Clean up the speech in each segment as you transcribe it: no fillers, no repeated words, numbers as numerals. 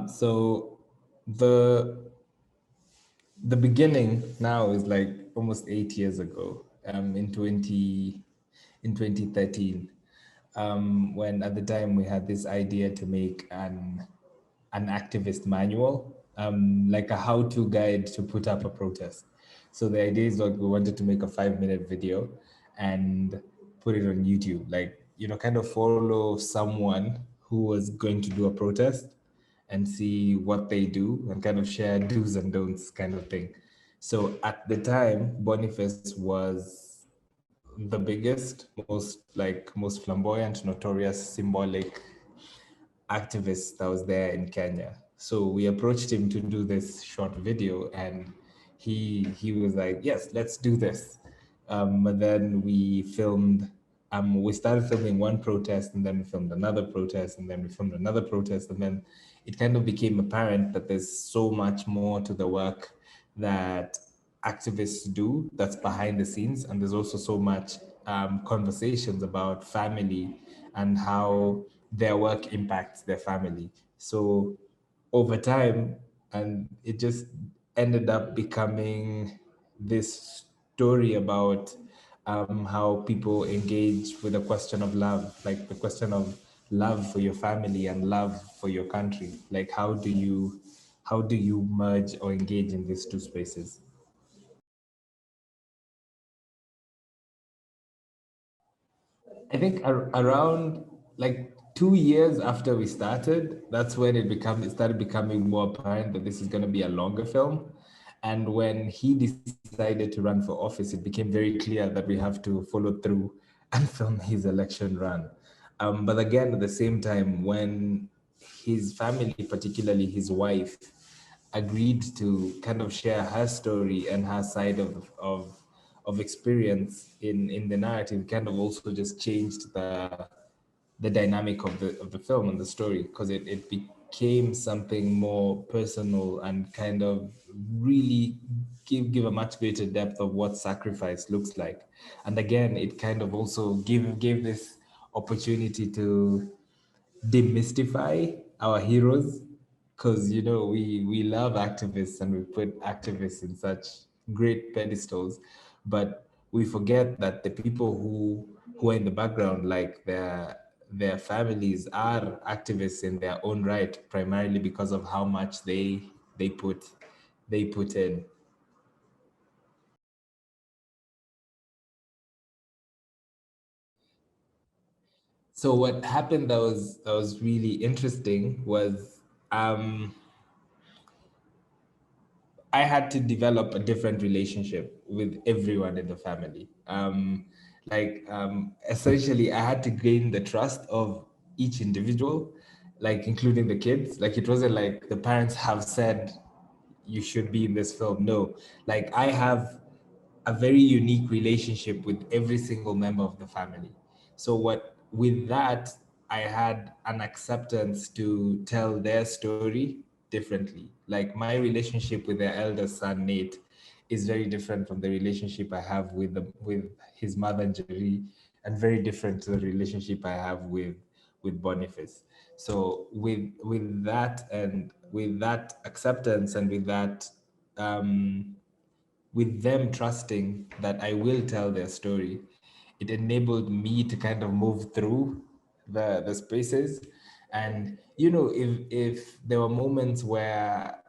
So the the beginning now is like almost 8 years ago, in 2013, when at the time we had this idea to make an activist manual, like a how-to guide to put up a protest. So the idea is like we wanted to make a 5-minute video and put it on YouTube, like, kind of follow someone who was going to do a protest and see what they do and kind of share do's and don'ts kind of thing. So at the time, Boniface was the biggest, most flamboyant, notorious, symbolic activist that was there in Kenya. So we approached him to do this short video, and he was like, "Yes, let's do this." But then we filmed. We started filming one protest, and then we filmed another protest, and then we filmed another protest, and then it kind of became apparent that there's so much more to the work that activists do that's behind the scenes, and there's also so much conversations about family and how their work impacts their family. So over time, and it just ended up becoming this story about how people engage with the question of love, like the question of love for your family and love for your country. Like how do you merge or engage in these two spaces? I think around like 2 years after we started, that's when it started becoming more apparent that this is going to be a longer film. And when he decided to run for office, it became very clear that we have to follow through and film his election run. But again, at the same time, when his family, particularly his wife, agreed to kind of share her story and her side of experience in the narrative, kind of also just changed the dynamic of the film and the story, because it became something more personal and kind of really give a much greater depth of what sacrifice looks like. And again, it kind of also gave this opportunity to demystify our heroes, because we love activists and we put activists in such great pedestals, but we forget that the people who are in the background, like their families, are activists in their own right, primarily because of how much they put they put in. So what happened that was really interesting was, um I had to develop a different relationship with everyone in the family. Essentially, I had to gain the trust of each individual, like including the kids. Like it wasn't like the parents have said you should be in this film. No, like I have a very unique relationship with every single member of the family. So what with that, I had an acceptance to tell their story differently. Like my relationship with their eldest son Nate is very different from the relationship I have with his mother Jerry, and very different to the relationship I have with Boniface. So with that, and with that acceptance, and with them trusting that I will tell their story, it enabled me to kind of move through the spaces. And if there were moments where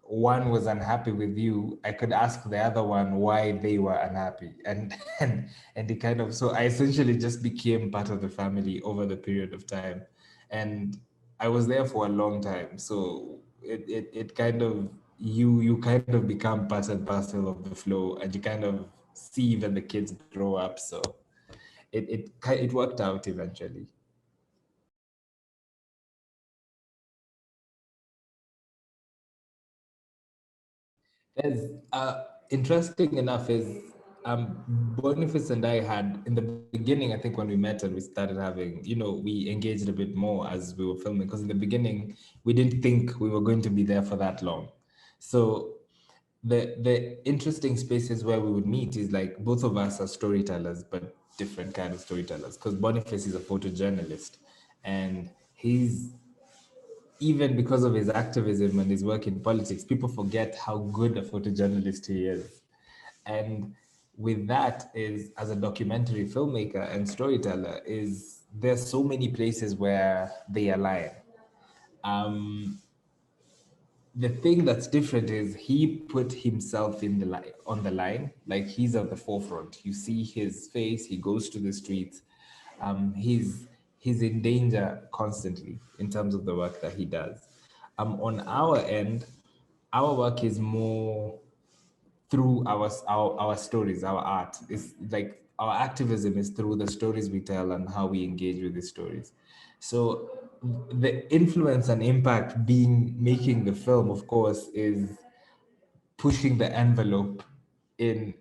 one was unhappy with you, I could ask the other one why they were unhappy. And and it kind of, so I essentially just became part of the family over the period of time. And I was there for a long time. So it kind of, you kind of become part and parcel of the flow, and you kind of see even the kids grow up. So it worked out eventually. There's interesting enough is, Boniface and I had in the beginning, I think when we met and we started having, we engaged a bit more as we were filming, because in the beginning we didn't think we were going to be there for that long. So the interesting spaces where we would meet is like both of us are storytellers, but different kind of storytellers. Because Boniface is a photojournalist, and even because of his activism and his work in politics, people forget how good a photojournalist he is. And with that is, as a documentary filmmaker and storyteller, is there's so many places where they align. Um, the thing that's different is he put himself in the on the line, like he's at the forefront. You see his face, he goes to the streets. He's in danger constantly in terms of the work that he does. On our end, our work is more through our stories, our art. It's like our activism is through the stories we tell and how we engage with the stories. So the influence and impact being making the film, of course, is pushing the envelope in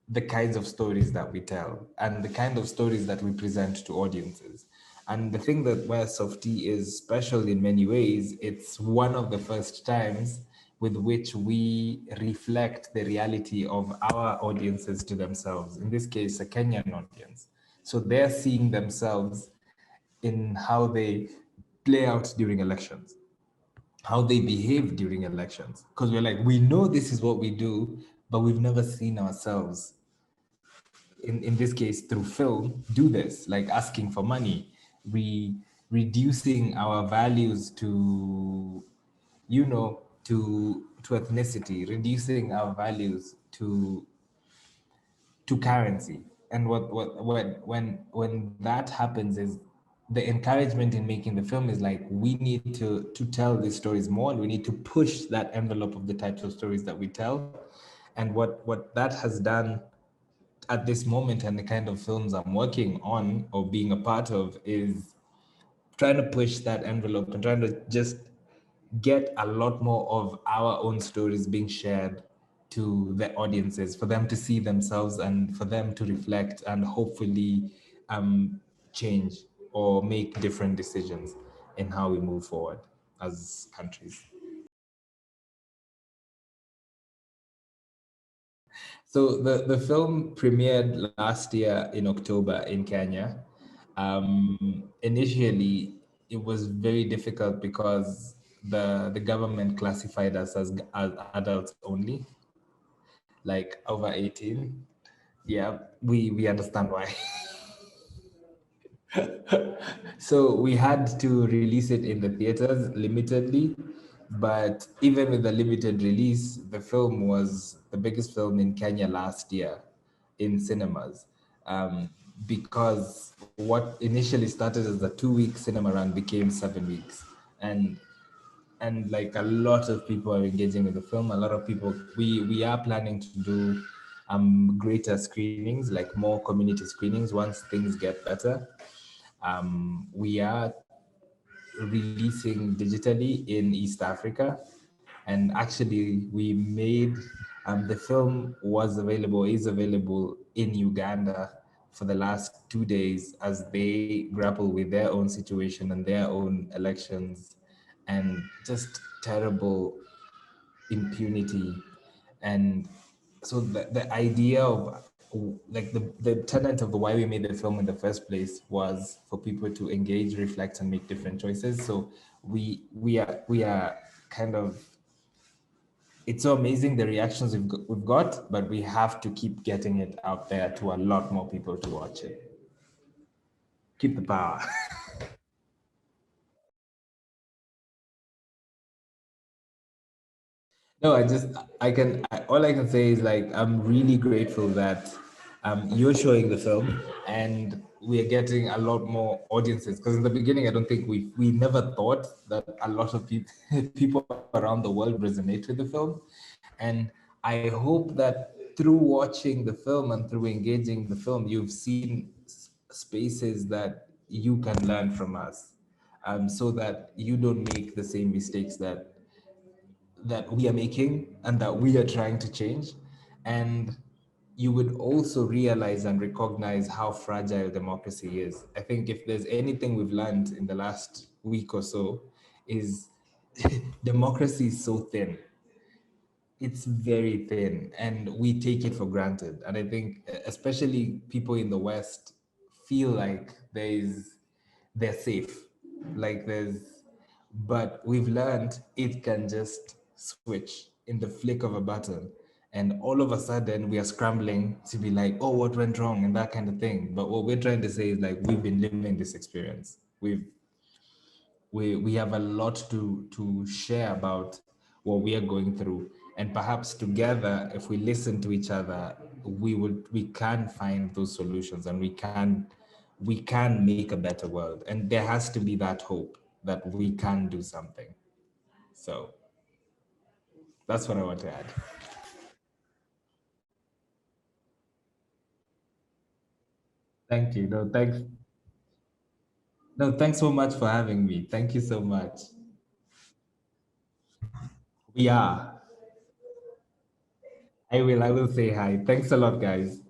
the kinds of stories that we tell and the kind of stories that we present to audiences. And the thing that where Softie is special in many ways, it's one of the first times with which we reflect the reality of our audiences to themselves, in this case, a Kenyan audience. So they're seeing themselves in how they play out during elections, how they behave during elections. Because we're like, we know this is what we do, but we've never seen ourselves, in this case, through film, do this, like asking for money, reducing our values to, to ethnicity, reducing our values to currency. And when that happens is the encouragement in making the film is like, we need to tell these stories more, and we need to push that envelope of the types of stories that we tell. And what that has done at this moment, and the kind of films I'm working on or being a part of, is trying to push that envelope and trying to just get a lot more of our own stories being shared to the audiences, for them to see themselves and for them to reflect and hopefully change or make different decisions in how we move forward as countries. So the film premiered last year in October in Kenya. Initially, it was very difficult because the government classified us as adults only, like over 18. Yeah, we understand why. So we had to release it in the theaters limitedly, but even with the limited release, the film was the biggest film in Kenya last year in cinemas. Because what initially started as a 2 week cinema run became 7 weeks. And like a lot of people are engaging with the film. A lot of people, we are planning to do greater screenings, like more community screenings once things get better. We are releasing digitally in East Africa. And actually, we made the film is available in Uganda for the last 2 days as they grapple with their own situation and their own elections and just terrible impunity. And so the idea of, like, the tenet of the why we made the film in the first place was for people to engage, reflect, and make different choices. So we are kind of, it's so amazing the reactions we've got, but we have to keep getting it out there to a lot more people to watch it. Keep the power. No, all I can say is, like, I'm really grateful that you're showing the film and we are getting a lot more audiences. Because in the beginning, I don't think we never thought that a lot of people people around the world resonate with the film. And I hope that through watching the film and through engaging the film, you've seen spaces that you can learn from us, so that you don't make the same mistakes that we are making and that we are trying to change. And you would also realize and recognize how fragile democracy is. I think if there's anything we've learned in the last week or so, is democracy is so thin. It's very thin and we take it for granted. And I think especially people in the West feel like they're safe. Like but we've learned it can just switch in the flick of a button. And all of a sudden, we are scrambling to be like, oh, what went wrong? And that kind of thing. But what we're trying to say is like, we've been living this experience. We have a lot to share about what we are going through. And perhaps together, if we listen to each other, we can find those solutions, and we can make a better world. And there has to be that hope that we can do something. So that's what I want to add. Thank you. No, thanks. No, thanks so much for having me. Thank you so much. We are. I will say hi. Thanks a lot, guys.